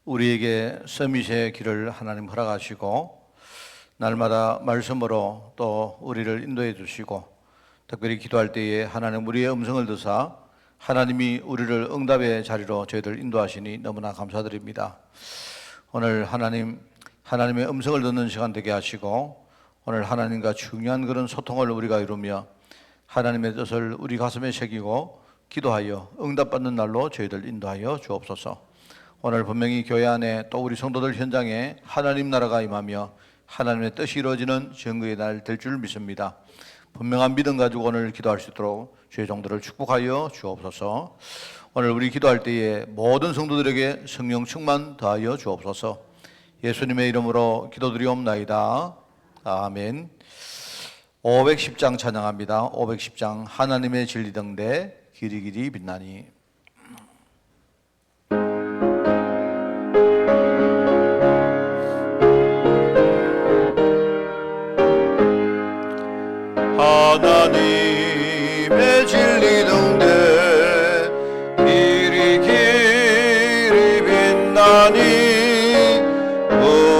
우리에게 서밋의 길을 하나님 허락하시고 날마다 말씀으로 또 우리를 인도해 주시고 특별히 기도할 때에 하나님 우리의 음성을 듣사 하나님이 우리를 응답의 자리로 저희들 인도하시니 너무나 감사드립니다. 오늘 하나님의 음성을 듣는 시간 되게 하시고 오늘 하나님과 중요한 그런 소통을 우리가 이루며 하나님의 뜻을 우리 가슴에 새기고 기도하여 응답받는 날로 저희들 인도하여 주옵소서. 오늘 분명히 교회 안에 또 우리 성도들 현장에 하나님 나라가 임하며 하나님의 뜻이 이루어지는 정의의 날 될 줄 믿습니다. 분명한 믿음 가지고 오늘 기도할 수 있도록 주의 종들을 축복하여 주옵소서. 오늘 우리 기도할 때에 모든 성도들에게 성령 충만 더하여 주옵소서. 예수님의 이름으로 기도드리옵나이다. 아멘. 510장 찬양합니다. 510장 하나님의 진리등대 길이길이 빛나니. 하나님의 진리등대 길이 길이 빛나니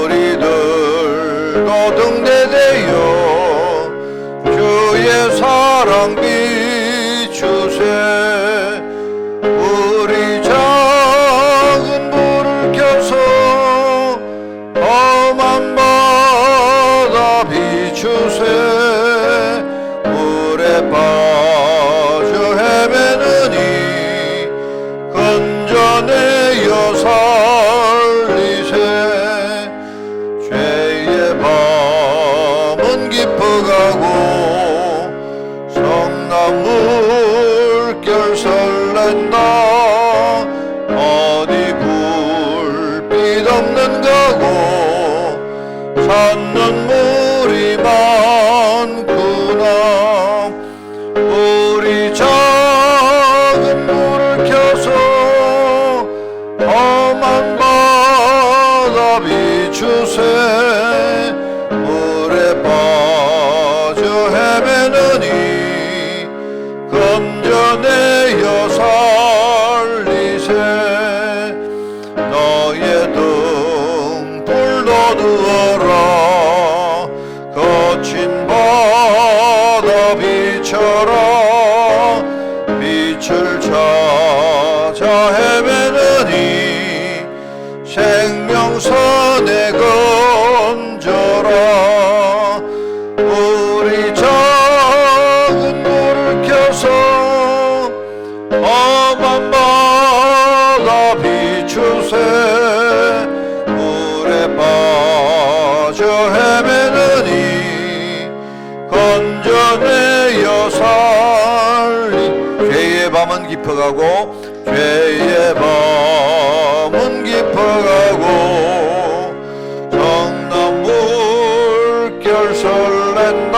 우리들도 등대되어 주의 사랑 비추세. 우리 작은 불을 켜서 험한 바다 비추세. 빠져 헤매느니 건져내어 살리세. 죄의 밤은 깊어가고 성난 물결 설렌다. 어디 불빛 없는 가고 산 눈물이 많구나. 우리 작은 불을 켜서 험한 바다 비추세. 물에 빠져 헤매느니 건져내어 살리세. 너의 등불도 두어라. 거친 바다 비춰라. 빛을 찾아 헤매느니 생명선에 건져라. 우리 작은 불을 켜서 험한 바다 비추세. 물에 빠져 헤매느니 건져내어 살리. 죄의 밤은 깊어가고 죄의 밤은 깊어가고 성난 물결 설렌다.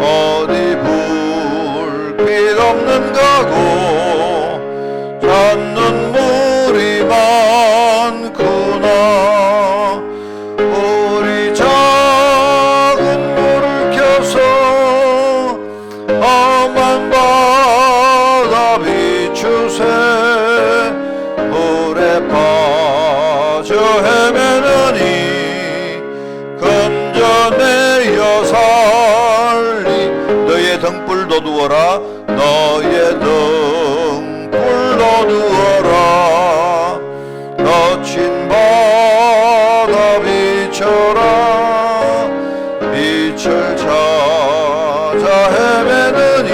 어디 불빛 없는 가고 산 눈물이 많구나. 우리 작은 불을 켜서 험한 바다 비추세. 물에 빠져 헤매느니 건져내어 살리. 너의 등불도 두어라. 너의 등불도 두어라. 거친 바다 비춰라. 빛을 찾아 헤매느니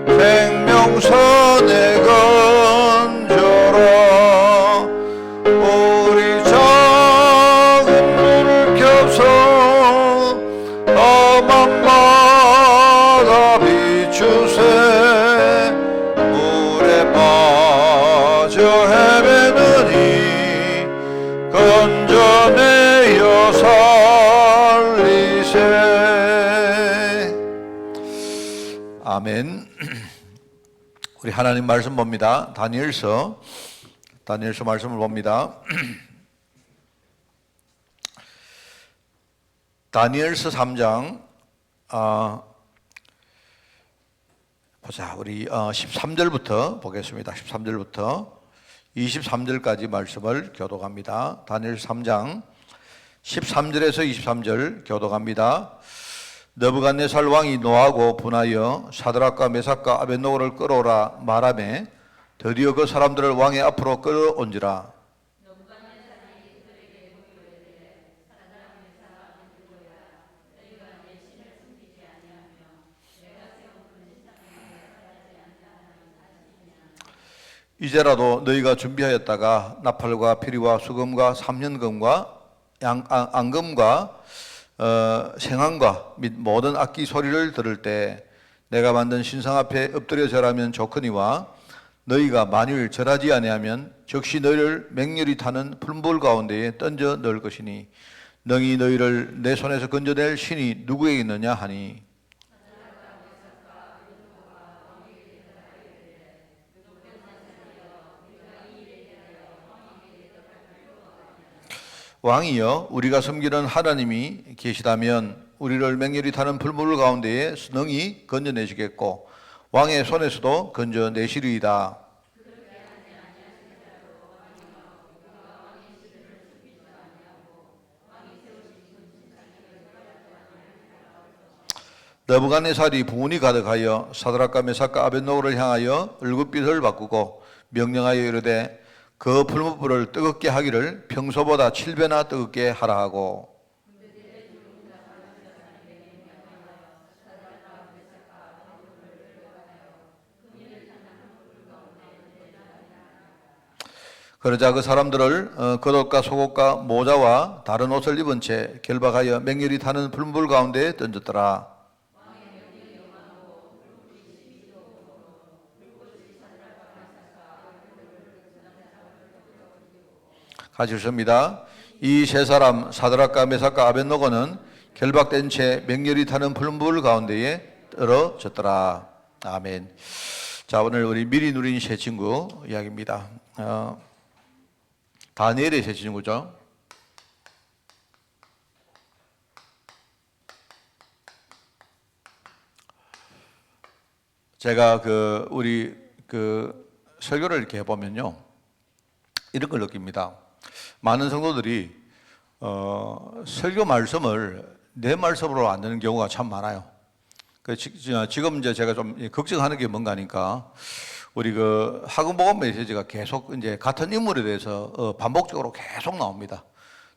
생명선에 건져라. 우리 작은 불을 켜서 험한 바다 비추세. 물에 빠져 헤매느니 건져내어 살리세. 아멘. 우리 하나님 말씀 봅니다. 다니엘서 말씀을 봅니다. 다니엘서 3장 보자. 우리 13절부터 보겠습니다. 13절부터 23절까지 말씀을 교독합니다. 다니엘 3장 13절에서 23절 교독합니다. 느부갓네살 왕이 노하고 분하여 사드락과 메삭과 아벳노고를 끌어오라 말하매 드디어 그 사람들을 왕의 앞으로 끌어온지라. 이제라도 너희가 준비하였다가 나팔과 피리와 수금과 삼년금과 앙금과 생황과 및 모든 악기 소리를 들을 때 내가 만든 신상 앞에 엎드려 절하면 좋거니와 너희가 만일 절하지 아니하면 즉시 너희를 맹렬히 타는 풀물 가운데에 던져 넣을 것이니 능히 너희를 내 손에서 건져낼 신이 누구에게 있느냐 하니 왕이여 우리가 섬기는 하나님이 계시다면 우리를 맹렬히 타는 풀물 가운데에 능히 건져내시겠고 왕의 손에서도 건져내시리이다. 느부갓네살이 부운이 가득하여 사드락과 메삭과 아벳노고를 향하여 얼굴빛을 바꾸고 명령하여 이르되 그 풀무불을 뜨겁게 하기를 평소보다 7배나 뜨겁게 하라 하고 그러자 그 사람들을 겉옷과 속옷과 모자와 다른 옷을 입은 채 결박하여 맹렬히 타는 풀무불 가운데에 던졌더라. 같이 읽습니다. 이 세 사람 사드락과 메삭과 아벳노고는 결박된 채 맹렬히 타는 풀무불 가운데에 떨어졌더라. 아멘. 자, 오늘 우리 미리 누린 새 친구 이야기입니다. 다니엘의 새 친구죠. 제가 우리 설교를 이렇게 해보면요, 이런 걸 느낍니다. 많은 성도들이 설교 말씀을 내 말씀으로 안 듣는 경우가 참 많아요. 지금 이제 제가 좀 걱정하는 게 뭔가 하니까 우리 학음복음 메시지가 계속 이제 같은 인물에 대해서 반복적으로 계속 나옵니다.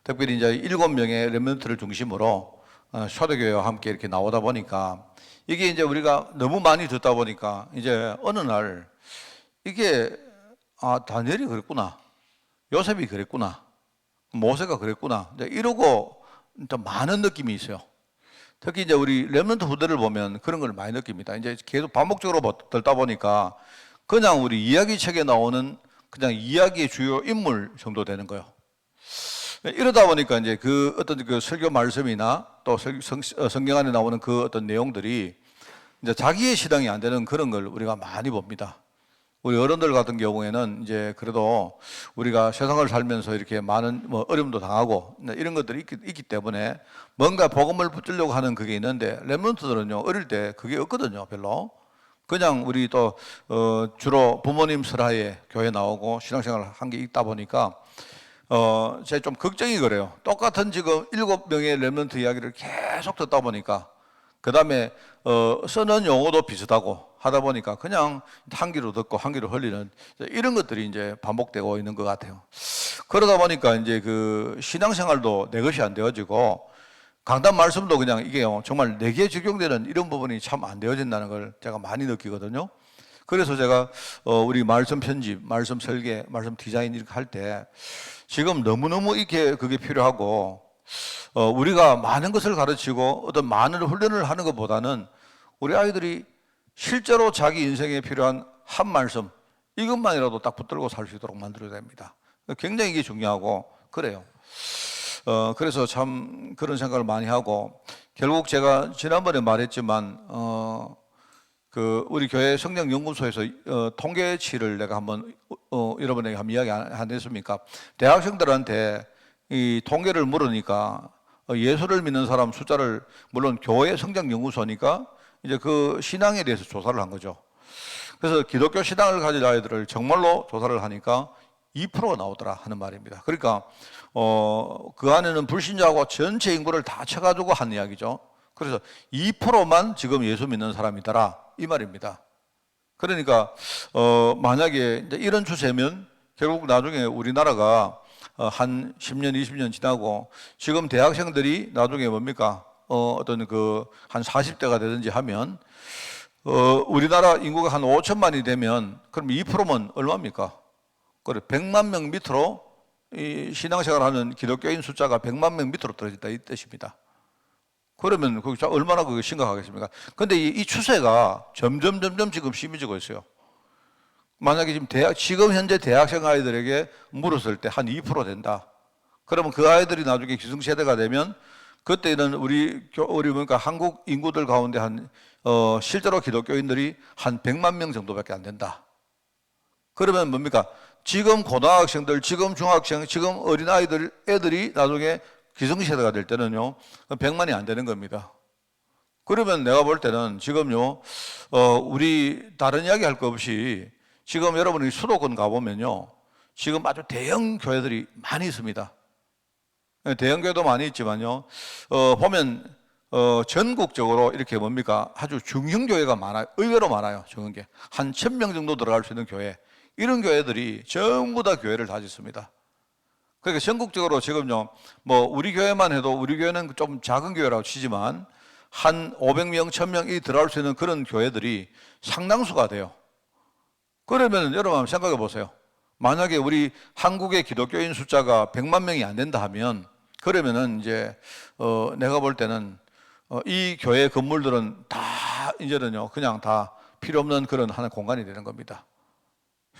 특별히 이제 7명의 렘넌트를 중심으로 초대교회와 함께 이렇게 나오다 보니까 이게 이제 우리가 너무 많이 듣다 보니까 이제 어느 날 이게 다니엘이 그랬구나, 요셉이 그랬구나, 모세가 그랬구나, 이러고 좀 많은 느낌이 있어요. 특히 이제 우리 렘넌트 후대를 보면 그런 걸 많이 느낍니다. 이제 계속 반복적으로 듣다 보니까 그냥 우리 이야기 책에 나오는 그냥 이야기의 주요 인물 정도 되는 거예요. 이러다 보니까 이제 어떤 설교 말씀이나 또 성경 안에 나오는 어떤 내용들이 이제 자기의 실행이 안 되는 그런 걸 우리가 많이 봅니다. 우리 어른들 같은 경우에는 이제 그래도 우리가 세상을 살면서 이렇게 많은 어려움도 당하고 이런 것들이 있기 때문에 뭔가 복음을 붙들려고 하는 그게 있는데 렘넌트들은요, 어릴 때 그게 없거든요, 별로. 그냥 우리 또 주로 부모님 설하에 교회 나오고 신앙생활을 한 게 있다 보니까 제가 좀 걱정이 그래요. 똑같은 지금 7명의 렘넌트 이야기를 계속 듣다 보니까 그 다음에 쓰는 용어도 비슷하고 하다 보니까 그냥 한 귀로 듣고 한 귀로 흘리는 이런 것들이 이제 반복되고 있는 것 같아요. 그러다 보니까 이제 신앙생활도 내 것이 안 되어지고 강단 말씀도 그냥 이게요, 정말 내게 적용되는 이런 부분이 참 안 되어진다는 걸 제가 많이 느끼거든요. 그래서 제가 우리 말씀 편집, 말씀 설계, 말씀 디자인 이렇게 할 때 지금 너무너무 이렇게 그게 필요하고 우리가 많은 것을 가르치고 어떤 많은 훈련을 하는 것보다는 우리 아이들이 실제로 자기 인생에 필요한 한 말씀 이것만이라도 딱 붙들고 살 수 있도록 만들어야 됩니다. 굉장히 이게 중요하고 그래요. 그래서 참 그런 생각을 많이 하고 결국 제가 지난번에 말했지만 우리 교회 성령연구소에서 통계치를 내가 한번 여러분에게 한번 이야기 안 했습니까? 대학생들한테 이 통계를 물으니까 예수를 믿는 사람 숫자를 물론 교회 성장연구소니까 이제 신앙에 대해서 조사를 한 거죠. 그래서 기독교 신앙을 가진 아이들을 정말로 조사를 하니까 2%가 나오더라 하는 말입니다. 그러니까 그 안에는 불신자하고 전체 인구를 다 쳐가지고 한 이야기죠. 그래서 2%만 지금 예수 믿는 사람이더라 이 말입니다. 그러니까 만약에 이제 이런 추세면 결국 나중에 우리나라가 한 10년, 20년 지나고 지금 대학생들이 나중에 뭡니까? 어떤 한 40대가 되든지 하면 우리나라 인구가 한 5천만이 되면 그럼 2%면 얼마입니까? 그래 100만 명 밑으로 이 신앙생활하는 기독교인 숫자가 100만 명 밑으로 떨어진다 이 뜻입니다. 그러면 그게 얼마나 그게 심각하겠습니까? 근데 이 추세가 점점 지금 심해지고 있어요. 만약에 지금 현재 대학생 아이들에게 물었을 때 한 2% 된다. 그러면 그 아이들이 나중에 기성세대가 되면 그때는 우리 그러니까 한국 인구들 가운데 실제로 기독교인들이 한 100만 명 정도밖에 안 된다. 그러면 뭡니까? 지금 고등학생들, 지금 중학생, 지금 어린아이들, 애들이 나중에 기성세대가 될 때는요, 100만이 안 되는 겁니다. 그러면 내가 볼 때는 지금요, 우리 다른 이야기 할 거 없이 지금 여러분이 수도권 가보면요, 지금 아주 대형 교회들이 많이 있습니다. 대형 교회도 많이 있지만요, 보면, 전국적으로 이렇게 뭡니까? 아주 중형 교회가 많아요. 의외로 많아요. 중형 교회. 한 1000명 정도 들어갈 수 있는 교회. 이런 교회들이 전부 다 교회를 다 짓습니다. 그러니까 전국적으로 지금요, 우리 교회만 해도 우리 교회는 좀 작은 교회라고 치지만 한 500명, 1000명이 들어갈 수 있는 그런 교회들이 상당수가 돼요. 그러면 여러분 한번 생각해 보세요. 만약에 우리 한국의 기독교인 숫자가 100만 명이 안 된다 하면 그러면은 이제 내가 볼 때는 이 교회 건물들은 다 이제는요 그냥 다 필요 없는 그런 하나의 공간이 되는 겁니다.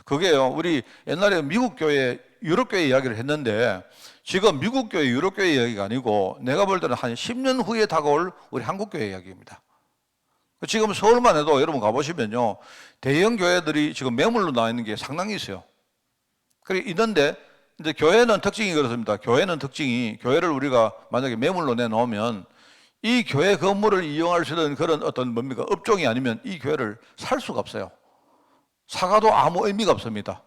그게요 우리 옛날에 미국 교회, 유럽 교회 이야기를 했는데 지금 미국 교회, 유럽 교회 이야기가 아니고 내가 볼 때는 한 10년 후에 다가올 우리 한국 교회 이야기입니다. 지금 서울만 해도 여러분 가보시면요 대형 교회들이 지금 매물로 나와 있는 게 상당히 있어요. 그래 있는데 이제 교회는 특징이 그렇습니다. 교회는 특징이 교회를 우리가 만약에 매물로 내놓으면 이 교회 건물을 이용할 수 있는 그런 어떤 뭡니까 업종이 아니면 이 교회를 살 수가 없어요. 사가도 아무 의미가 없습니다.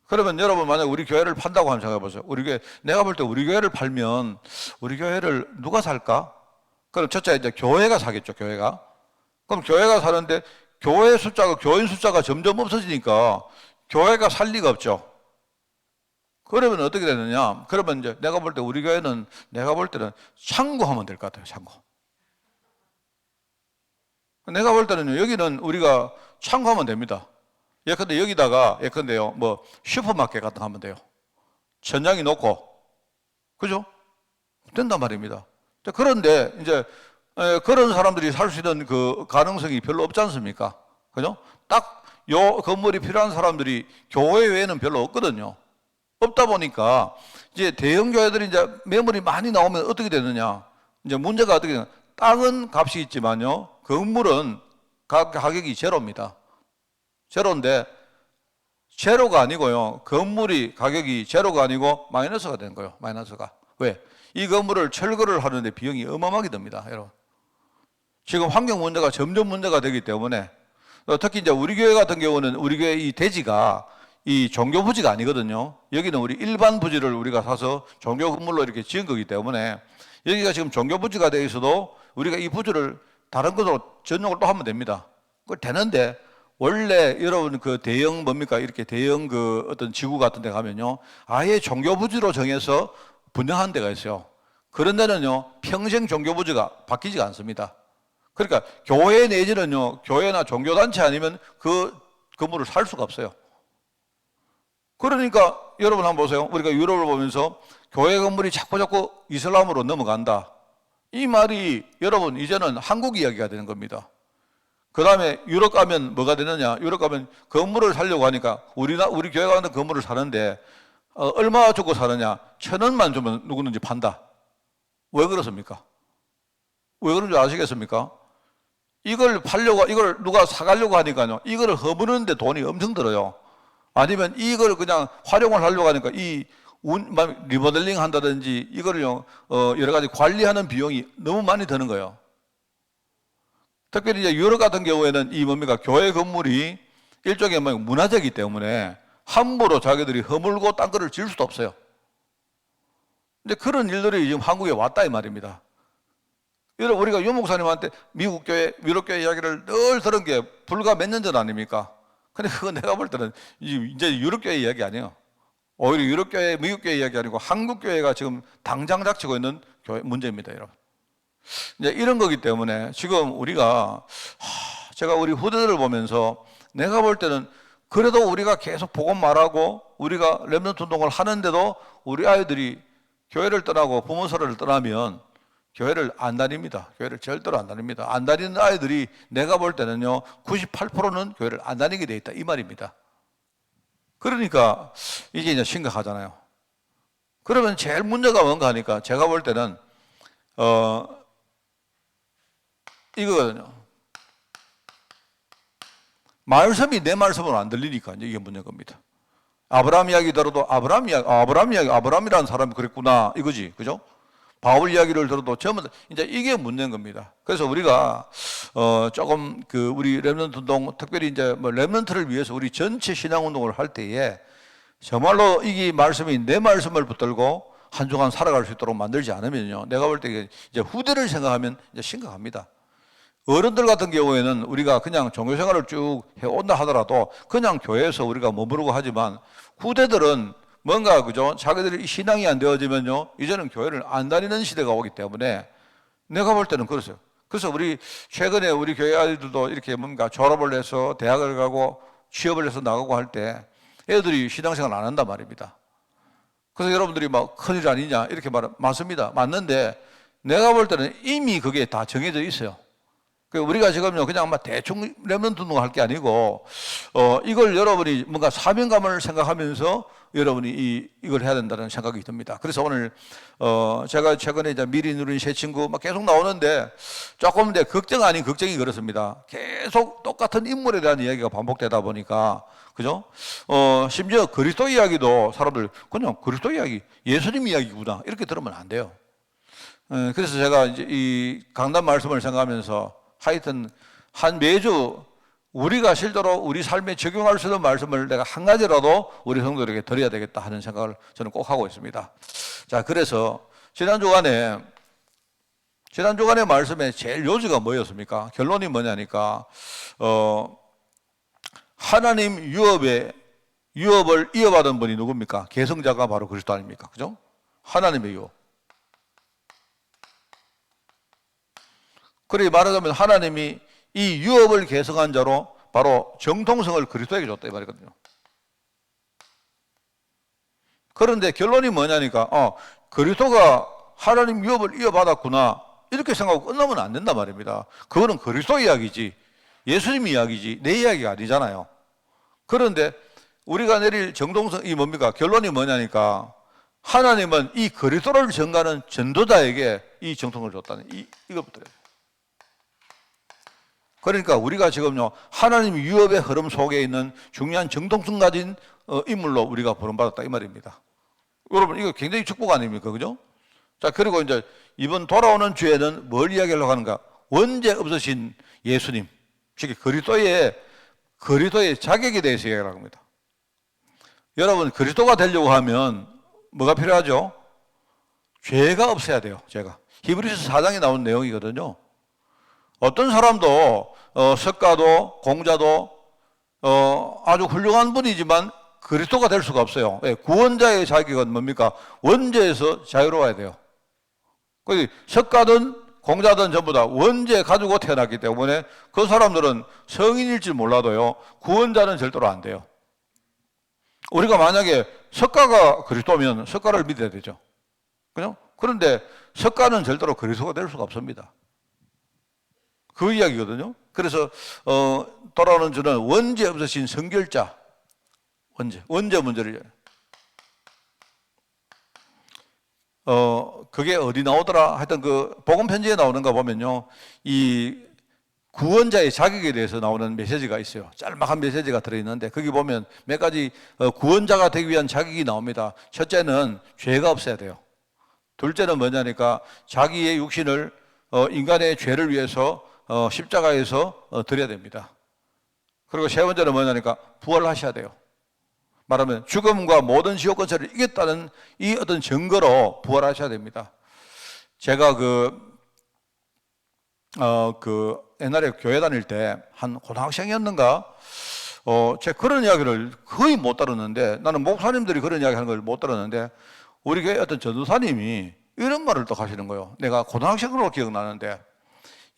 그러면 여러분 만약 우리 교회를 판다고 한번 생각해 보세요. 우리 교회 내가 볼 때 우리 교회를 팔면 우리 교회를 누가 살까? 그럼 첫째 이제 교회가 사겠죠. 교회가. 그럼 교회가 사는데 교회 숫자가 교인 숫자가 점점 없어지니까 교회가 살 리가 없죠. 그러면 어떻게 되느냐? 그러면 이제 내가 볼 때 우리 교회는 내가 볼 때는 창고하면 될 것 같아요. 창고. 내가 볼 때는 여기는 우리가 창고하면 됩니다. 예컨대 여기다가 예컨대요 슈퍼마켓 같은 거 하면 돼요. 천장이 높고 그죠? 된단 말입니다. 그런데 이제 그런 사람들이 살 수 있는 그 가능성이 별로 없지 않습니까? 그죠? 딱 요 건물이 필요한 사람들이 교회 외에는 별로 없거든요. 없다 보니까 이제 대형 교회들이 이제 매물이 많이 나오면 어떻게 되느냐? 이제 문제가 어떻게 되냐? 땅은 값이 있지만요, 건물은 가격이 제로입니다. 제로인데 제로가 아니고요, 건물이 가격이 제로가 아니고 마이너스가 된 거예요. 마이너스가. 왜? 이 건물을 철거를 하는데 비용이 어마어마하게 듭니다, 여러분. 지금 환경 문제가 점점 문제가 되기 때문에 특히 이제 우리 교회 같은 경우는 우리 교회 이 대지가 이 종교 부지가 아니거든요. 여기는 우리 일반 부지를 우리가 사서 종교 건물로 이렇게 지은 거기 때문에 여기가 지금 종교 부지가 되어 있어도 우리가 이 부지를 다른 것으로 전용을 또 하면 됩니다. 그걸 되는데 원래 여러분 그 대형 뭡니까 이렇게 대형 그 어떤 지구 같은 데 가면요 아예 종교 부지로 정해서 분양한 데가 있어요. 그런 데는요 평생 종교 부지가 바뀌지가 않습니다. 그러니까 교회 내지는요 교회나 종교단체 아니면 그 건물을 살 수가 없어요. 그러니까 여러분 한번 보세요. 우리가 유럽을 보면서 교회 건물이 자꾸 이슬람으로 넘어간다. 이 말이 여러분 이제는 한국 이야기가 되는 겁니다. 그 다음에 유럽 가면 뭐가 되느냐? 유럽 가면 건물을 사려고 하니까 우리 교회가 하는 건물을 사는데 얼마 주고 사느냐? 1,000원만 주면 누구든지 판다. 왜 그렇습니까? 왜 그런 줄 아시겠습니까? 이걸 누가 사가려고 하니까요. 이걸 허무는데 돈이 엄청 들어요. 아니면 이걸 그냥 활용을 하려고 하니까 리모델링 한다든지 이거를요, 여러 가지 관리하는 비용이 너무 많이 드는 거예요. 특별히 이제 유럽 같은 경우에는 이 뭡니까? 교회 건물이 일종의 문화재이기 때문에 함부로 자기들이 허물고 딴 거를 지을 수도 없어요. 근데 그런 일들이 지금 한국에 왔다 이 말입니다. 여러분, 우리가 유 목사님한테 미국 교회, 유럽 교회 이야기를 늘 들은 게 불과 몇 년 전 아닙니까? 근데 그거 내가 볼 때는 이제 유럽 교회 이야기 아니에요. 오히려 유럽 교회, 미국 교회 이야기 아니고 한국 교회가 지금 당장 닥치고 있는 교회 문제입니다, 여러분. 이제 이런 거기 때문에 지금 우리가 제가 우리 후대들을 보면서 내가 볼 때는 그래도 우리가 계속 복음 말하고 우리가 렘넌트 운동을 하는데도 우리 아이들이 교회를 떠나고 부모서를 떠나면 교회를 안 다닙니다. 교회를 절대로 안 다닙니다. 안 다니는 아이들이 내가 볼 때는요 98%는 교회를 안 다니게 돼 있다 이 말입니다. 그러니까 이게 이제 심각하잖아요. 그러면 제일 문제가 뭔가 하니까 제가 볼 때는 이거거든요. 말씀이 내 말씀으로 안 들리니까 이제 이게 문제인 겁니다. 아브라함 이야기 들어도 아브라함이라는 사람이 그랬구나 이거지, 그죠? 바울 이야기를 들어도 전부 이제 이게 문제인 겁니다. 그래서 우리가 조금 우리 렘넌트 운동, 특별히 이제 뭐 렘넌트를 위해서 우리 전체 신앙 운동을 할 때에 정말로 이게 말씀이 내 말씀을 붙들고 한 주간 살아갈 수 있도록 만들지 않으면요, 내가 볼 때 이제 후대를 생각하면 이제 심각합니다. 어른들 같은 경우에는 우리가 그냥 종교생활을 쭉 해온다 하더라도 그냥 교회에서 우리가 머무르고 하지만 후대들은 뭔가 그죠? 자기들이 신앙이 안 되어지면요 이제는 교회를 안 다니는 시대가 오기 때문에 내가 볼 때는 그렇어요. 그래서 우리 최근에 우리 교회 아이들도 이렇게 뭔가 졸업을 해서 대학을 가고 취업을 해서 나가고 할 때 애들이 신앙생활 안 한단 말입니다. 그래서 여러분들이 막 큰일 아니냐 이렇게 말하면 맞습니다. 맞는데 내가 볼 때는 이미 그게 다 정해져 있어요. 우리가 지금요 그냥 막 대충 렘넌트 운동할 게 아니고 이걸 여러분이 뭔가 사명감을 생각하면서 여러분이 이걸 해야 된다는 생각이 듭니다. 그래서 오늘 제가 최근에 이제 미리 누린 새 친구 막 계속 나오는데 조금 이제 걱정 아닌 걱정이 그렇습니다. 계속 똑같은 인물에 대한 이야기가 반복되다 보니까 그죠? 심지어 그리스도 이야기도 사람들 그냥 그리스도 이야기, 예수님 이야기구나 이렇게 들으면 안 돼요. 그래서 제가 이제 이 강단 말씀을 생각하면서 하여튼 한 매주 우리가 실제로 우리 삶에 적용할 수 있는 말씀을 내가 한 가지라도 우리 성도들에게 드려야 되겠다 하는 생각을 저는 꼭 하고 있습니다. 자, 그래서 지난 주간에 말씀의 제일 요지가 뭐였습니까? 결론이 뭐냐니까 하나님 유업을 이어받은 분이 누굽니까? 계승자가 바로 그리스도 아닙니까? 그죠? 하나님의 유업. 그렇게 말하자면 하나님이 이 유업을 계승한 자로 바로 정통성을 그리스도에게 줬다 이 말이거든요. 그런데 결론이 뭐냐니까 그리스도가 하나님 유업을 이어받았구나 이렇게 생각하고 끝나면 안 된단 말입니다. 그거는 그리스도 이야기지 예수님 이야기지 내 이야기가 아니잖아요. 그런데 우리가 내릴 정통성이 뭡니까? 결론이 뭐냐니까 하나님은 이 그리스도를 전가하는 전도자에게 이 정통을 줬다는 이것부터. 그러니까 우리가 지금요 하나님 유업의 흐름 속에 있는 중요한 정통성 가진 인물로 우리가 부름받았다 이 말입니다. 여러분 이거 굉장히 축복 아닙니까? 그죠? 자, 그리고 이제 이번 돌아오는 주에는 뭘 이야기하려고 하는가? 원죄 없으신 예수님, 즉 그리스도의 자격에 대해서 이야기를 합니다. 여러분 그리스도가 되려고 하면 뭐가 필요하죠? 죄가 없어야 돼요. 죄가. 히브리서 4장에 나온 내용이거든요. 어떤 사람도 석가도 공자도 아주 훌륭한 분이지만 그리스도가 될 수가 없어요. 구원자의 자격은 뭡니까? 원죄에서 자유로워야 돼요. 석가든 공자든 전부 다 원죄 가지고 태어났기 때문에 그 사람들은 성인일지 몰라도요 구원자는 절대로 안 돼요. 우리가 만약에 석가가 그리스도면 석가를 믿어야 되죠. 그죠? 그런데 석가는 절대로 그리스도가 될 수가 없습니다. 그 이야기거든요. 그래서 돌아오는 주는 원죄 없으신 성결자, 원죄 문제를 그게 어디 나오더라? 하여튼 그 복음 편지에 나오는 거 보면요, 이 구원자의 자격에 대해서 나오는 메시지가 있어요. 짤막한 메시지가 들어있는데 거기 보면 몇 가지 구원자가 되기 위한 자격이 나옵니다. 첫째는 죄가 없어야 돼요. 둘째는 뭐냐니까 자기의 육신을 인간의 죄를 위해서 십자가에서 드려야 됩니다. 그리고 세 번째는 뭐냐니까 부활하셔야 돼요. 말하면 죽음과 모든 지옥 권세를 이겼다는 이 어떤 증거로 부활하셔야 됩니다. 제가 옛날에 교회 다닐 때 한 고등학생이었는가? 제가 그런 이야기를 거의 못 들었는데, 나는 목사님들이 그런 이야기 하는 걸 못 들었는데, 우리 교회 어떤 전도사님이 이런 말을 또 하시는 거예요. 내가 고등학생으로 기억나는데,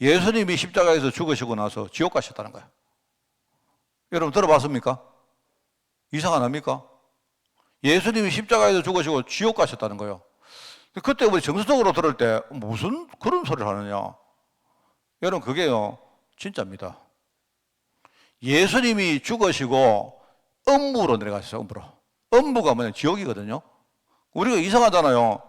예수님이 십자가에서 죽으시고 나서 지옥 가셨다는 거예요. 여러분 들어봤습니까? 이상 안 합니까? 예수님이 십자가에서 죽으시고 지옥 가셨다는 거예요. 그때 우리 정서적으로 들을 때 무슨 그런 소리를 하느냐? 여러분 그게요 진짜입니다. 예수님이 죽으시고 음부로 내려가셨어요. 음부로. 음부가 뭐냐? 지옥이거든요. 우리가 이상하잖아요.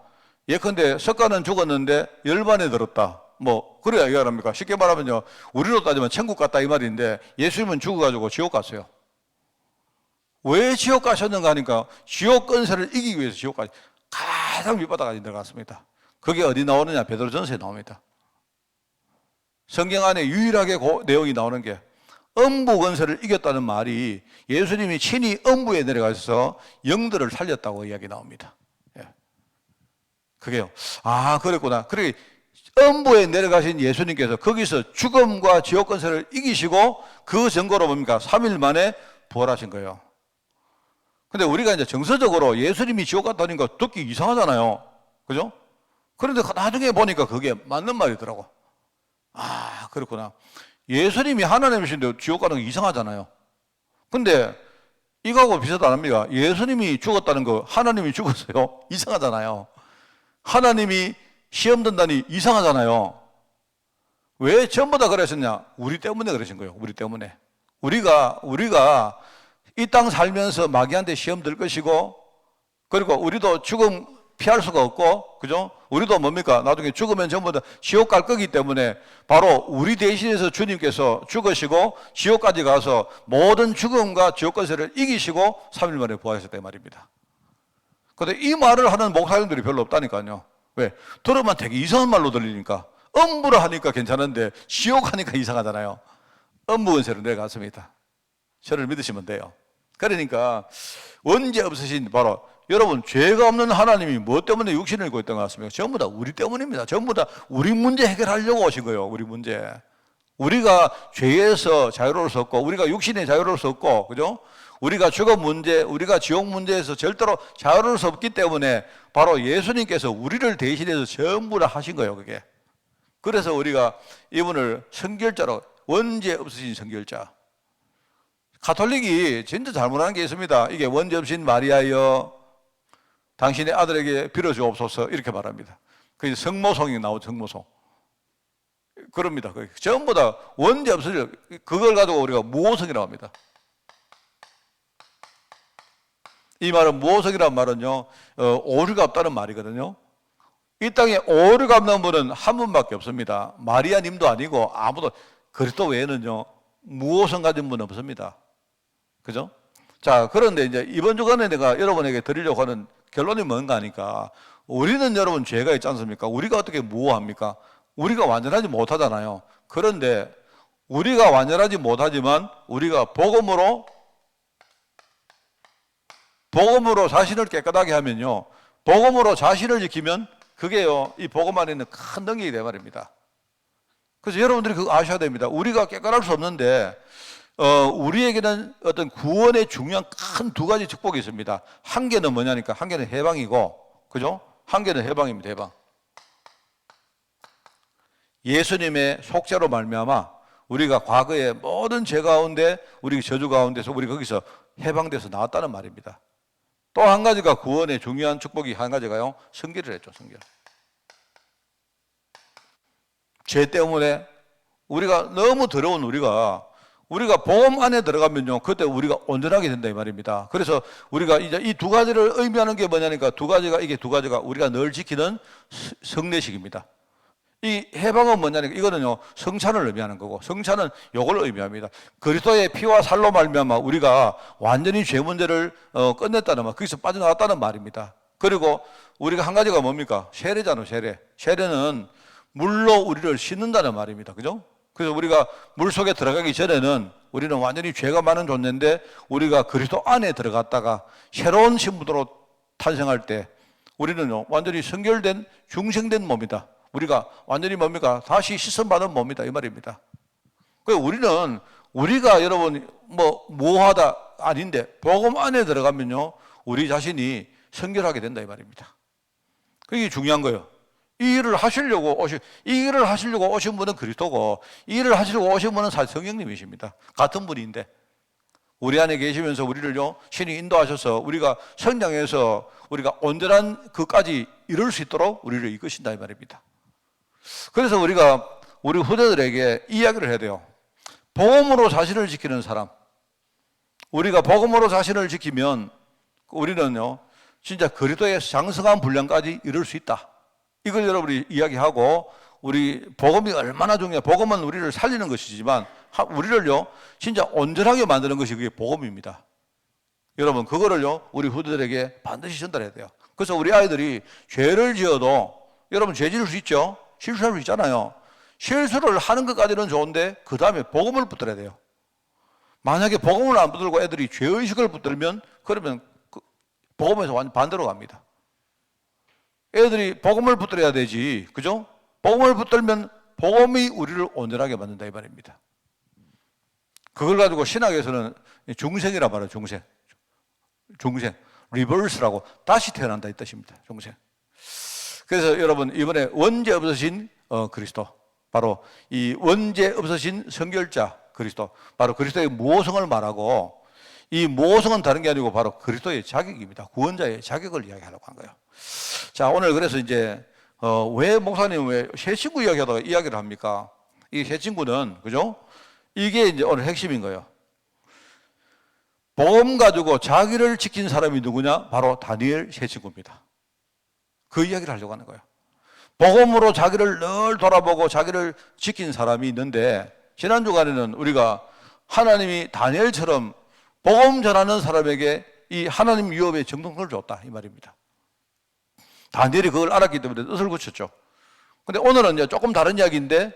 예컨대 석가는 죽었는데 열반에 들었다. 뭐 그래야 이해를 합니까? 쉽게 말하면요, 우리로 따지면 천국 갔다 이 말인데, 예수님은 죽어가지고 지옥 갔어요. 왜 지옥 가셨는가 하니까 지옥 권세를 이기기 위해서 지옥까지 가장 밑바닥까지 들어갔습니다. 그게 어디 나오느냐? 베드로전서에 나옵니다. 성경 안에 유일하게 그 내용이 나오는 게, 음부 권세를 이겼다는 말이 예수님이 친히 음부에 내려가셔서 영들을 살렸다고 이야기 나옵니다. 예. 그게요. 아, 그랬구나. 그래, 음부에 내려가신 예수님께서 거기서 죽음과 지옥 권세를 이기시고 그 증거로 뭡니까? 3일 만에 부활하신 거예요. 근데 우리가 이제 정서적으로 예수님이 지옥 갔다는 거 듣기 이상하잖아요. 그죠? 그런데 나중에 보니까 그게 맞는 말이더라고. 아, 그렇구나. 예수님이 하나님이신데 지옥 가는 거 이상하잖아요. 근데 이거하고 비슷하지 않습니까? 예수님이 죽었다는 거, 하나님이 죽었어요. 이상하잖아요. 하나님이 시험 든다니 이상하잖아요. 왜 전부 다 그러셨냐? 우리 때문에 그러신 거예요. 우리 때문에. 우리가 이 땅 살면서 마귀한테 시험 들 것이고, 그리고 우리도 죽음 피할 수가 없고, 그죠? 우리도 뭡니까? 나중에 죽으면 전부 다 지옥 갈 거기 때문에 바로 우리 대신해서 주님께서 죽으시고 지옥까지 가서 모든 죽음과 지옥 권세를 이기시고 3일 만에 부활하셨다 이 말입니다. 그런데 이 말을 하는 목사님들이 별로 없다니까요. 왜? 들으면 되게 이상한 말로 들리니까. 음부라 하니까 괜찮은데 지옥 하니까 이상하잖아요. 음부 권세로 내려갔습니다. 저를 믿으시면 돼요. 그러니까 원죄 없으신 바로 여러분, 죄가 없는 하나님이 무엇 때문에 육신을 입고 있던 것 같습니까? 전부 다 우리 때문입니다. 전부 다 우리 문제 해결하려고 오신 거예요. 우리 문제. 우리가 죄에서 자유로울 수 없고, 우리가 육신에 자유로울 수 없고, 그죠? 우리가 죽음 문제, 우리가 지옥 문제에서 절대로 자유로울 수 없기 때문에 바로 예수님께서 우리를 대신해서 전부 다 하신 거예요, 그게. 그래서 우리가 이분을 성결자로, 원죄 없으신 성결자. 가톨릭이 진짜 잘못한 게 있습니다. 이게 원죄 없으신 마리아여, 당신의 아들에게 빌어주옵소서 이렇게 말합니다. 그게 성모송이 나오죠. 성모송. 그럽니다. 전부 다 원죄 없으신, 그걸 가지고 우리가 무호성이라고 합니다. 이 말은 무호성이라는 말은요, 오류가 없다는 말이거든요. 이 땅에 오류가 없는 분은 한 분밖에 없습니다. 마리아 님도 아니고 아무도, 그리스도 외에는요 무호성 가진 분은 없습니다. 그죠? 자, 그런데 이제 이번 주간에 내가 여러분에게 드리려고 하는 결론이 뭔가 하니까, 우리는 여러분 죄가 있지 않습니까? 우리가 어떻게 무호합니까? 우리가 완전하지 못하잖아요. 그런데 우리가 완전하지 못하지만 우리가 복음으로 자신을 깨끗하게 하면요, 복음으로 자신을 지키면 그게요, 이 복음 안에 있는 큰 능력이 돼 말입니다. 그래서 여러분들이 그거 아셔야 됩니다. 우리가 깨끗할 수 없는데 우리에게는 어떤 구원의 중요한 큰 두 가지 축복이 있습니다. 한 개는 뭐냐니까, 한 개는 해방이고, 그죠? 한 개는 해방입니다. 해방. 예수님의 속죄로 말미암아 우리가 과거의 모든 죄 가운데, 우리 저주 가운데서 우리 거기서 해방돼서 나왔다는 말입니다. 또 한 가지가 구원의 중요한 축복이 한 가지가요, 성결을 했죠. 성결. 죄 때문에 우리가 너무 더러운 우리가 복음 안에 들어가면요, 그때 우리가 온전하게 된다 이 말입니다. 그래서 우리가 이제 이 두 가지를 의미하는 게 뭐냐니까, 이게 두 가지가 우리가 늘 지키는 성례식입니다. 이 해방은 뭐냐니까, 이거는요 성찬을 의미하는 거고, 성찬은 요걸 의미합니다. 그리스도의 피와 살로 말미암아 우리가 완전히 죄 문제를 끝냈다는 말, 거기서 빠져나왔다는 말입니다. 그리고 우리가 한 가지가 뭡니까? 세례잖아요. 세례는 물로 우리를 씻는다는 말입니다. 그죠? 그래서 우리가 물속에 들어가기 전에는 우리는 완전히 죄가 많은 존재인데 우리가 그리스도 안에 들어갔다가 새로운 신부로 탄생할 때 우리는요, 완전히 성결된 중생된 몸이다. 우리가 완전히 뭡니까? 다시 씻음받은 몸이다. 이 말입니다. 그러니까 우리가 여러분 모호하다 아닌데 복음 안에 들어가면요, 우리 자신이 성결하게 된다. 이 말입니다. 그게 중요한 거예요. 이 일을 하시려고 오신 분은 그리스도고, 이 일을 하시려고 오신 분은 사실 성령님이십니다. 같은 분인데 우리 안에 계시면서 우리를요, 신이 인도하셔서 우리가 성장해서 우리가 온전한 그까지 이룰 수 있도록 우리를 이끄신다 이 말입니다. 그래서 우리가 우리 후대들에게 이야기를 해야 돼요. 복음으로 자신을 지키는 사람, 우리가 복음으로 자신을 지키면 우리는요, 진짜 그리스도의 장성한 분량까지 이룰 수 있다. 이걸 여러분이 이야기하고, 우리 복음이 얼마나 중요해. 복음은 우리를 살리는 것이지만 우리를요, 진짜 온전하게 만드는 것이 그게 복음입니다. 여러분, 그거를요, 우리 후대들에게 반드시 전달해야 돼요. 그래서 우리 아이들이 죄를 지어도, 여러분 죄 지을 수 있죠? 실수할 수 있잖아요. 실수를 하는 것까지는 좋은데 그 다음에 복음을 붙들어야 돼요. 만약에 복음을 안 붙들고 애들이 죄의식을 붙들면, 그러면 복음에서 완전 반대로 갑니다. 애들이 복음을 붙들어야 되지, 그죠? 복음을 붙들면 복음이 우리를 온전하게 만든다 이 말입니다. 그걸 가지고 신학에서는 중생이라 말해요. 중생, 리버스라고, 다시 태어난다 이 뜻입니다. 중생. 그래서 여러분, 이번에 원죄 없으신 그리스도, 바로 이 원죄 없으신 성결자 그리스도, 바로 그리스도의 무오성을 말하고, 이 무오성은 다른 게 아니고 바로 그리스도의 자격입니다. 구원자의 자격을 이야기하려고 한 거예요. 자, 오늘 그래서 이제 왜 목사님 왜 새 친구 이야기하다가 이야기를 합니까? 이 새 친구는, 그죠? 이게 이제 오늘 핵심인 거예요. 복음 가지고 자기를 지킨 사람이 누구냐? 바로 다니엘 새 친구입니다. 그 이야기를 하려고 하는 거예요. 복음으로 자기를 늘 돌아보고 자기를 지킨 사람이 있는데, 지난 주간에는 우리가 하나님이 다니엘처럼 복음 전하는 사람에게 이 하나님 유업의 정통을 줬다 이 말입니다. 다니엘이 그걸 알았기 때문에 뜻을 굳혔죠. 근데 오늘은 이제 조금 다른 이야기인데,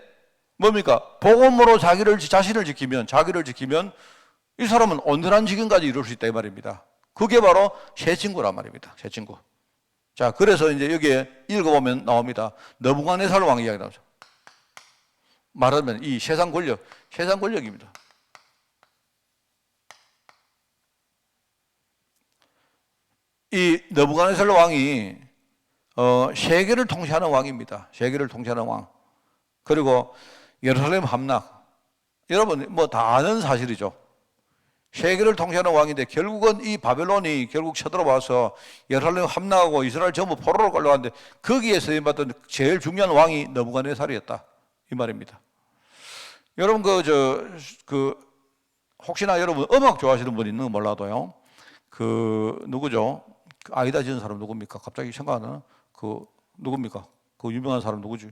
뭡니까? 복음으로 자기를 지키면 이 사람은 온전한 지경까지 이룰 수 있다 이 말입니다. 그게 바로 새 친구란 말입니다. 새 친구. 자, 그래서 이제 여기에 읽어보면 나옵니다. 느부갓네살 왕 이야기 나오죠. 말하면 이 세상 권력입니다. 이 느부갓네살 왕이 세계를 통치하는 왕입니다. 세계를 통치하는 왕. 그리고 예루살렘 함락. 여러분 뭐 다 아는 사실이죠. 세계를 통치하는 왕인데 결국은 이 바벨론이 결국 쳐들어와서 예루살렘 함락하고 이스라엘 전부 포로로 끌려갔는데 거기에 쓰임받던 제일 중요한 왕이 느부갓네살이었다 이 말입니다. 여러분 혹시나 여러분 음악 좋아하시는 분 있는 거 몰라도요. 누구죠? 아이다 지은 사람 누굽니까? 갑자기 생각하는 누굽니까? 그 유명한 사람 누구지?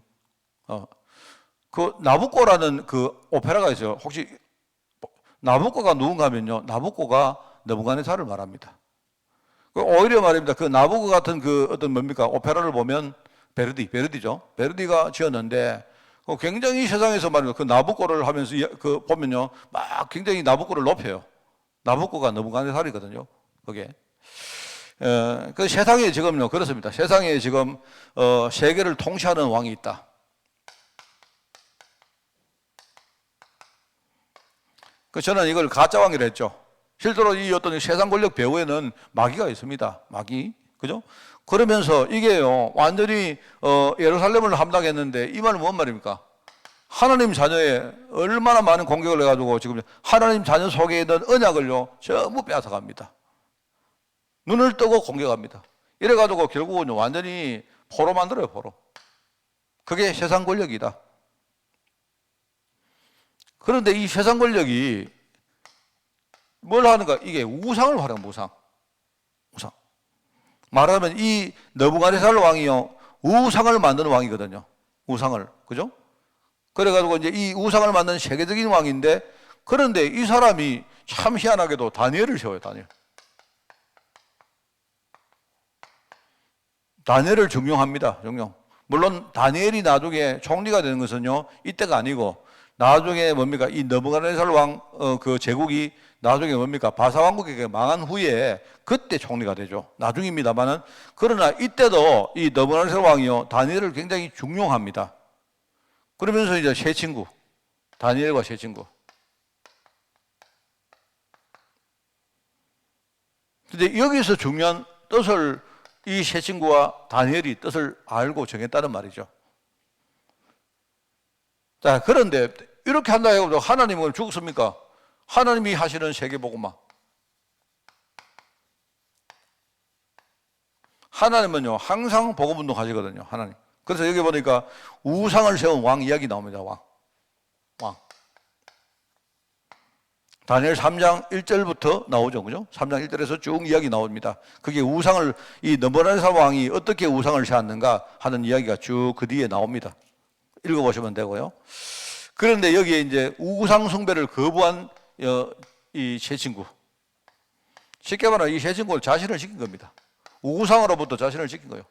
나부코라는 그 오페라가 있어요. 혹시 나부코가 누군가 하면요, 나부코가 느부갓네살을 말합니다. 오히려 말입니다. 그 나부코 같은 오페라를 보면 베르디죠. 베르디가 지었는데 굉장히 세상에서 말입니다. 그 나부코를 하면서 보면요, 막 굉장히 나부코를 높여요. 나부코가 느부갓네살이거든요. 그게. 그 세상에 지금요, 그렇습니다. 세상에 지금 세계를 통치하는 왕이 있다. 저는 이걸 가짜왕이라 했죠. 실제로 이 어떤 세상 권력 배후에는 마귀가 있습니다. 마귀. 그죠? 그러면서 이게요, 완전히, 예루살렘을 함락했는데, 이 말은 뭔 말입니까? 하나님 자녀에 얼마나 많은 공격을 해가지고 지금 하나님 자녀 속에 있는 언약을요, 전부 빼앗아갑니다. 눈을 뜨고 공격합니다. 이래가지고 결국은 완전히 포로 만들어요, 포로. 그게 세상 권력이다. 그런데 이 세상 권력이 뭘 하는가? 이게 우상을 활용한 우상. 말하면 이 느부갓네살 왕이요, 우상을 만드는 왕이거든요. 우상을. 그죠? 그래가지고 이제 이 우상을 만드는 세계적인 왕인데, 그런데 이 사람이 참 희한하게도 다니엘을 세워요, 다니엘을 중용합니다, 중용. 물론 다니엘이 나중에 총리가 되는 것은요, 이때가 아니고 나중에 뭡니까? 이 느부갓네살 왕, 그 제국이 나중에 뭡니까? 바사 왕국에게 망한 후에 그때 총리가 되죠. 나중입니다만은. 그러나 이때도 이 느부갓네살 왕이요, 다니엘을 굉장히 중용합니다. 그러면서 이제 세 친구, 다니엘과 세 친구. 근데 여기서 중요한 뜻을 이 세 친구와 다니엘이 뜻을 알고 정했다는 말이죠. 자, 그런데 이렇게 한다 해도 하나님은 죽었습니까? 하나님이 하시는 세계복음화. 하나님은요, 항상 복음운동 하시거든요, 하나님. 그래서 여기 보니까 우상을 세운 왕 이야기 나옵니다, 왕. 다니엘 3장 1절부터 나오죠, 그죠? 3장 1절에서 쭉 이야기 나옵니다. 그게 우상을, 이 느부갓네살 왕이 어떻게 우상을 세웠는가 하는 이야기가 쭉 그 뒤에 나옵니다. 읽어보시면 되고요. 그런데 여기에 이제 우상 숭배를 거부한 이 세 친구. 쉽게 말하면 이 세 친구는 자신을 지킨 겁니다. 우상으로부터 자신을 지킨 거예요.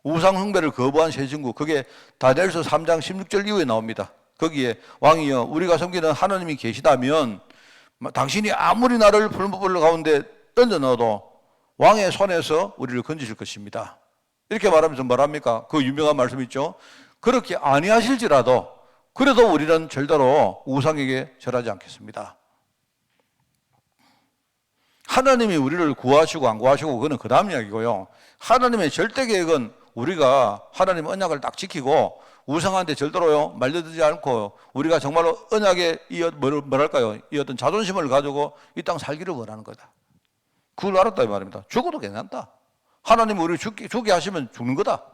우상 숭배를 거부한 세 친구. 그게 다니엘서 3장 16절 이후에 나옵니다. 거기에 왕이여, 우리가 섬기는 하나님이 계시다면 당신이 아무리 나를 불법을 가운데 던져 넣어도 왕의 손에서 우리를 건지실 것입니다. 이렇게 말하면서 뭐랍니까? 그 유명한 말씀 있죠. 그렇게 아니하실지라도 그래도 우리는 절대로 우상에게 절하지 않겠습니다. 하나님이 우리를 구하시고 안 구하시고 그거는 그 다음 이야기고요. 하나님의 절대 계획은 우리가 하나님의 언약을 딱 지키고 우상한테 절대로요 말려들지 않고 우리가 정말로 언약에 이 어떤 자존심을 가지고 이 땅 살기를 원하는 거다. 그걸 알았다 이 말입니다. 죽어도 괜찮다. 하나님 우리를 죽게 하시면 죽는 거다.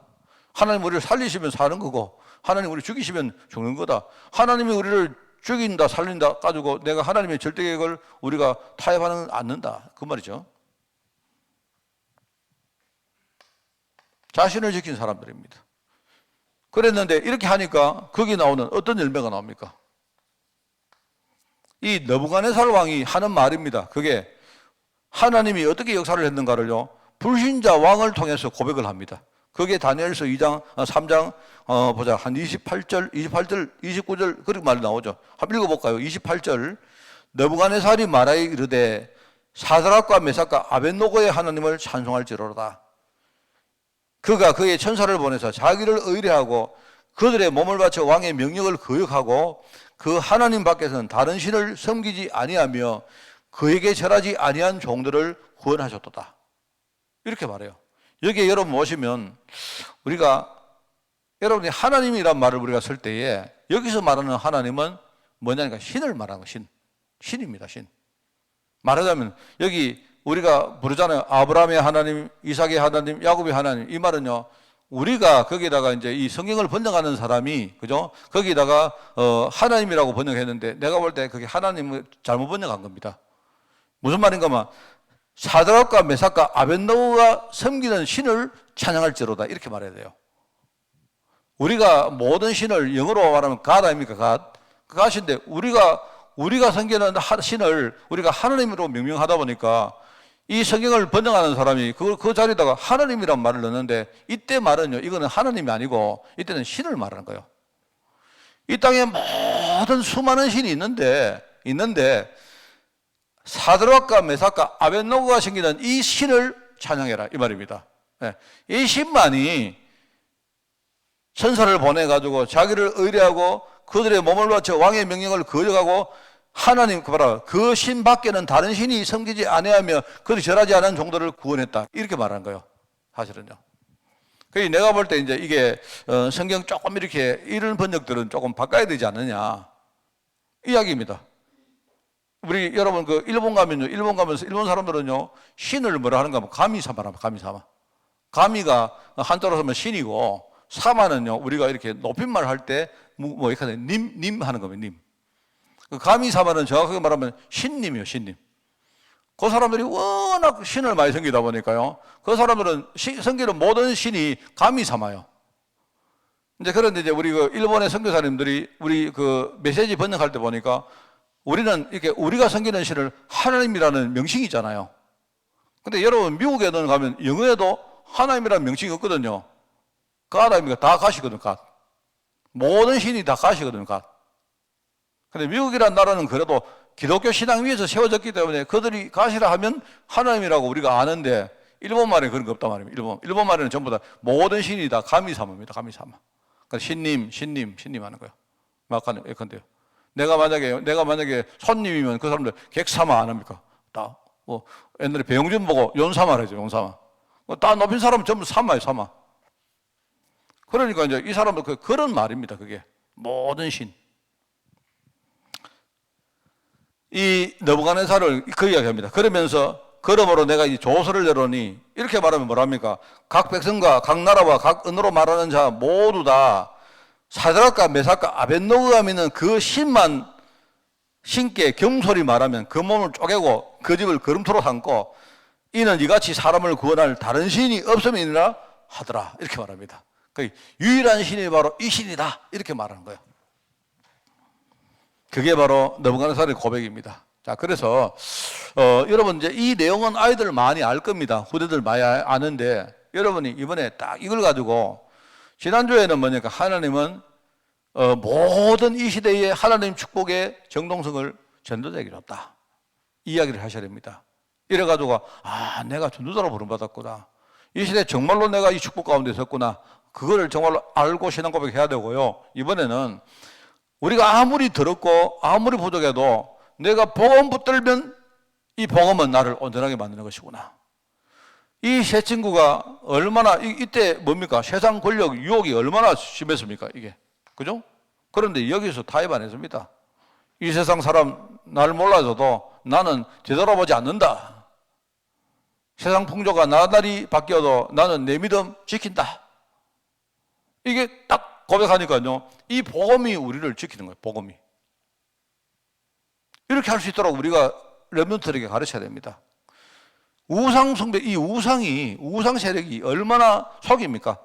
하나님 우리를 살리시면 사는 거고 하나님 우리를 죽이시면 죽는 거다. 하나님이 우리를 죽인다 살린다 가지고 내가 하나님의 절대 계획을 우리가 타협하는 않는다 그 말이죠. 자신을 지킨 사람들입니다. 그랬는데 이렇게 하니까 거기 나오는 어떤 열매가 나옵니까? 이 느부갓네살 왕이 하는 말입니다. 그게 하나님이 어떻게 역사를 했는가를요 불신자 왕을 통해서 고백을 합니다. 그게 다니엘서 3장 보자 한 28절 29절 그렇게 말이 나오죠. 한번 읽어볼까요? 28절 느부갓네살이 말하여 이르되 사드락과 메삭과 아벳노고의 하나님을 찬송할지로다. 그가 그의 천사를 보내서 자기를 의뢰하고 그들의 몸을 바쳐 왕의 명령을 거역하고 그 하나님 밖에서는 다른 신을 섬기지 아니하며 그에게 절하지 아니한 종들을 구원하셨도다. 이렇게 말해요. 여기에 여러분 오시면 여러분이 하나님이란 말을 우리가 쓸 때에 여기서 말하는 하나님은 뭐냐니까 신을 말하는 거, 신입니다, 신. 말하자면 여기 우리가 부르잖아요. 아브라함의 하나님, 이삭의 하나님, 야곱의 하나님. 이 말은요, 우리가 거기다가 이제 이 성경을 번역하는 사람이, 그죠? 거기다가, 하나님이라고 번역했는데, 내가 볼 때 그게 하나님을 잘못 번역한 겁니다. 무슨 말인가 하면, 사드락과 메삭과 아벳노고가 섬기는 신을 찬양할지로다. 이렇게 말해야 돼요. 우리가 모든 신을 영어로 말하면 God 아닙니까? God. 그 God인데, 우리가 섬기는 신을 우리가 하나님으로 명명하다 보니까 이 성경을 번역하는 사람이 그 자리에다가 하나님이란 말을 넣는데 이때 말은요, 이거는 하나님이 아니고 이때는 신을 말하는 거예요. 이 땅에 모든 수많은 신이 있는데 사드락과 메삭과 아벳노고가 섬기는 이 신을 찬양해라 이 말입니다. 이 신만이 천사를 보내가지고 자기를 의뢰하고 그들의 몸을 바쳐 왕의 명령을 거역하고 하나님 그 신 밖에는 다른 신이 섬기지 아니하며 그들이 절하지 않은 종들을 구원했다 이렇게 말하는 거예요. 사실은요. 그래서 내가 볼 때 이제 이게 성경 조금 이렇게 이런 번역들은 조금 바꿔야 되지 않느냐 이야기입니다. 우리 여러분 그 일본 가면요, 일본 가면서 일본 사람들은요 신을 뭐라 하는가 하면 가미사마라 가미사마. 가미가 한자로 하면 신이고 사마는요 우리가 이렇게 높임말 할 때 뭐 이렇게 님 하는 겁니다. 님. 그 가미사마는 정확하게 말하면 신님이요, 신님. 그 사람들이 워낙 신을 많이 섬기다 보니까요. 그 사람들은 섬기는 모든 신이 가미사마요. 이제 그런데 이제 우리 그 일본의 선교사님들이 우리 그 메시지 번역할 때 보니까 우리는 이렇게 우리가 섬기는 신을 하나님이라는 명칭이잖아요. 근데 여러분 미국에는 가면 영어에도 하나님이라는 명칭이 없거든요. God 아닙니까? 다 가시거든요, God. 모든 신이 다 가시거든요, 갓. 근데 미국이라는 나라는 그래도 기독교 신앙 위에서 세워졌기 때문에 그들이 가시라 하면 하나님이라고 우리가 아는데, 일본 말에 그런 거 없단 말입니다. 일본 말에는 전부 다 모든 신이 다 가미사마입니다. 가미사마. 그러니까 신님 하는 거예요. 막 하는 예컨대요. 내가 만약에 손님이면 그 사람들 객사마 안 합니까? 다 뭐 옛날에 배용준 보고 연사마를 하죠. 연사마. 다 높인 사람은 전부 사마예요, 사마. 그러니까 이제 이 사람도 그런 말입니다. 그게 모든 신. 이 느부갓네살을 그 이야기합니다. 그러면서 그러므로 내가 이 조서를 내려니, 이렇게 말하면 뭐랍니까? 각 백성과 각 나라와 각 언어로 말하는 자 모두 다 사드락과 메삭과 아벳노고가 믿는 그 신께 경솔히 말하면 그 몸을 쪼개고 그 집을 걸음토로 삼고 이는 이같이 사람을 구원할 다른 신이 없음이니라 하더라. 이렇게 말합니다. 그 유일한 신이 바로 이 신이다. 이렇게 말하는 거예요. 그게 바로 느부갓네살의 고백입니다. 자, 그래서 여러분 이제 이 내용은 아이들 많이 알 겁니다. 후대들 많이 아는데, 여러분이 이번에 딱 이걸 가지고, 지난주에는 뭐냐니까 하나님은 모든 이 시대의 하나님 축복의 정동성을 전도자에게 줬다, 이 이야기를 하셔야 됩니다. 이래가지고 내가 전도자로 부름받았구나, 이 시대에 정말로 내가 이 축복 가운데 섰구나, 그거를 정말로 알고 신앙 고백해야 되고요. 이번에는 우리가 아무리 들었고 아무리 부족해도 내가 복음 붙들면 이 복음은 나를 온전하게 만드는 것이구나. 이 세 친구가 얼마나, 이때 뭡니까? 세상 권력 유혹이 얼마나 심했습니까? 이게. 그죠? 그런데 여기서 타협 안 했습니다. 이 세상 사람 날 몰라줘도 나는 되돌아보지 않는다. 세상 풍조가 나날이 바뀌어도 나는 내 믿음 지킨다. 이게 딱 고백하니까요, 이 복음이 우리를 지키는 거예요. 복음이. 이렇게 할 수 있도록 우리가 렘넌트들에게 가르쳐야 됩니다. 우상 숭배, 이 우상 세력이 얼마나 속입니까?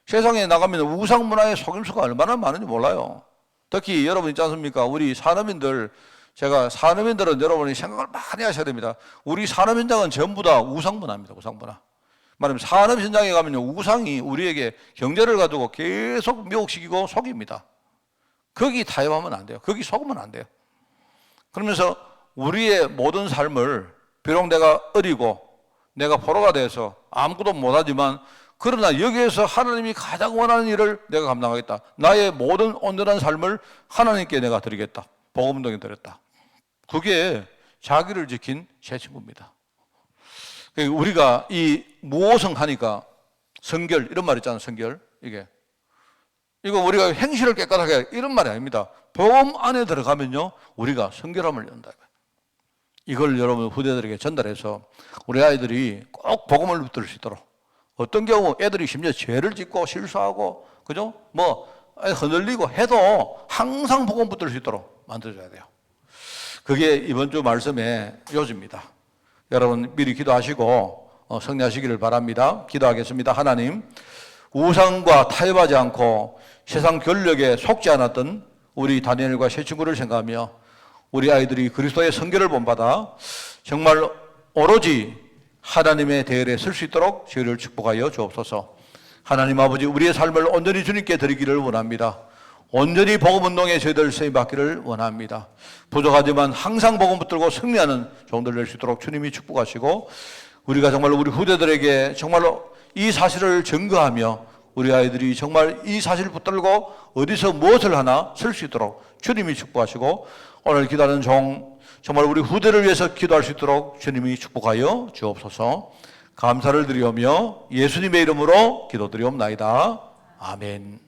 세상에 나가면 우상 문화의 속임수가 얼마나 많은지 몰라요. 특히 여러분 있지 않습니까? 우리 산업인들은 여러분이 생각을 많이 하셔야 됩니다. 우리 산업 현장은 전부 다 우상 문화입니다. 우상 문화. 말하면 산업 현장에 가면 우상이 우리에게 경제를 가지고 계속 미혹시키고 속입니다. 거기 타협하면 안 돼요. 거기 속으면 안 돼요. 그러면서 우리의 모든 삶을, 비록 내가 어리고 내가 포로가 돼서 아무것도 못하지만, 그러나 여기에서 하나님이 가장 원하는 일을 내가 감당하겠다. 나의 모든 온전한 삶을 하나님께 내가 드리겠다. 복음운동에 드렸다. 그게 자기를 지킨 새 친구입니다. 우리가 이 무오성하니까 성결, 이런 말 있잖아요. 성결. 이거 우리가 행실을 깨끗하게, 이런 말이 아닙니다. 복음 안에 들어가면요, 우리가 성결함을 연다. 이걸 여러분 후대들에게 전달해서 우리 아이들이 꼭 복음을 붙들 수 있도록. 어떤 경우 애들이 심지어 죄를 짓고 실수하고, 그죠? 흔들리고 해도 항상 복음 붙들 수 있도록 만들어줘야 돼요. 그게 이번 주 말씀의 요지입니다. 여러분 미리 기도하시고 승리하시기를 바랍니다. 기도하겠습니다. 하나님, 우상과 타협하지 않고 세상 권력에 속지 않았던 우리 다니엘과 세 친구를 생각하며 우리 아이들이 그리스도의 성결을 본받아 정말 오로지 하나님의 대열에 설 수 있도록 저희를 축복하여 주옵소서. 하나님 아버지, 우리의 삶을 온전히 주님께 드리기를 원합니다. 온전히 복음운동에 저희들 쓰임받기를 원합니다. 부족하지만 항상 복음 붙들고 승리하는 종들 될 수 있도록 주님이 축복하시고, 우리가 정말 우리 후대들에게 정말로 이 사실을 증거하며 우리 아이들이 정말 이 사실을 붙들고 어디서 무엇을 하나 설 수 있도록 주님이 축복하시고, 오늘 기도하는 종 정말 우리 후대를 위해서 기도할 수 있도록 주님이 축복하여 주옵소서. 감사를 드리오며 예수님의 이름으로 기도드리옵나이다. 아멘.